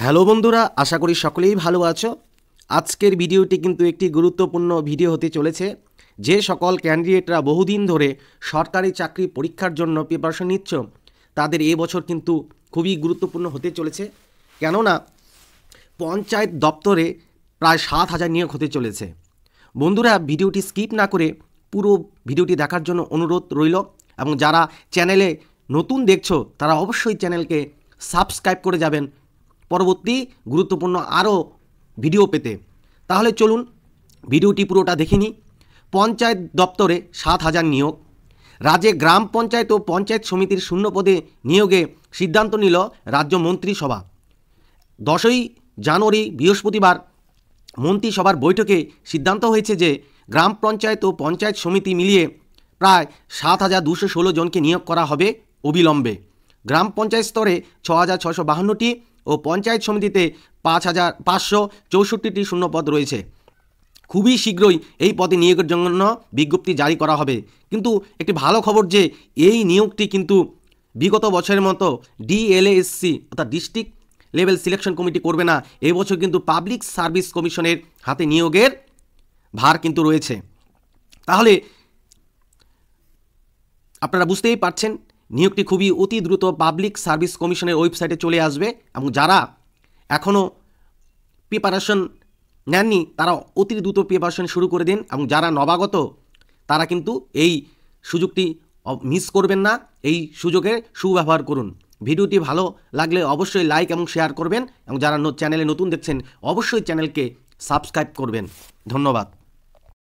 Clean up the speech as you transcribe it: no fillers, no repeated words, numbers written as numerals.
Hello বন্ধুরা, আশা করি সকলেই ভালো আছো। আজকের ভিডিওটি কিন্তু একটি গুরুত্বপূর্ণ ভিডিও হতে চলেছে। যে সকল ক্যান্ডিডেটরা বহুদিন ধরে সরকারি চাকরি পরীক্ষার জন্য প্রিপারেশন নিচ্ছ, তাদের এবছর কিন্তু খুবই গুরুত্বপূর্ণ হতে চলেছে। কেননা পঞ্চায়েত দপ্তরে প্রায় 7,000 নিয়োগ হতে চলেছে। বন্ধুরা, ভিডিওটি স্কিপ না করে পুরো ভিডিওটি দেখার জন্য অনুরোধ রইল, এবং যারা চ্যানেলে নতুন দেখছো তারা অবশ্যই চ্যানেলকে সাবস্ক্রাইব করে যাবেন পরবর্তী গুরুত্বপূর্ণ আরও ভিডিও পেতে। তাহলে চলুন ভিডিওটি পুরোটা দেখে নিই। পঞ্চায়েত দপ্তরে 7,000 নিয়োগ। রাজ্যে গ্রাম পঞ্চায়েত ও পঞ্চায়েত সমিতির শূন্য পদে নিয়োগে সিদ্ধান্ত নিল রাজ্য মন্ত্রিসভা। 10ই জানুয়ারি বৃহস্পতিবার মন্ত্রিসভার বৈঠকে সিদ্ধান্ত হয়েছে যে গ্রাম পঞ্চায়েত ও পঞ্চায়েত সমিতি মিলিয়ে প্রায় 7,216 জনকে নিয়োগ করা হবে অবিলম্বে। গ্রাম পঞ্চায়েত স্তরে 6,652টি ও পঞ্চায়েত সমিতিতে 5,564টি শূন্যপদ রয়েছে। খুবই শীঘ্রই এই পদে নিয়োগের জন্য বিজ্ঞপ্তি জারি করা হবে। কিন্তু একটি ভালো খবর যে এই নিয়োগটি কিন্তু বিগত বছরের মতো ডিএলএসসি অর্থাৎ ডিস্ট্রিক্ট লেভেল সিলেকশন কমিটি করবে না। এবছর কিন্তু পাবলিক সার্ভিস কমিশনের হাতে নিয়োগের ভার কিন্তু রয়েছে। তাহলে আপনারা বুঝতেই পারছেন নিয়োগটি খুবই অতি দ্রুত পাবলিক সার্ভিস কমিশনের ওয়েবসাইটে চলে আসবে, এবং যারা এখনও প্রিপারেশন নেননি তারা অতি দ্রুত প্রিপারেশন শুরু করে দিন, এবং যারা নবাগত তারা কিন্তু এই সুযোগটি মিস করবেন না। এই সুযোগের সুব্যবহার করুন। ভিডিওটি ভালো লাগলে অবশ্যই লাইক এবং শেয়ার করবেন, এবং যারা চ্যানেলে নতুন দেখছেন অবশ্যই চ্যানেলকে সাবস্ক্রাইব করবেন। ধন্যবাদ।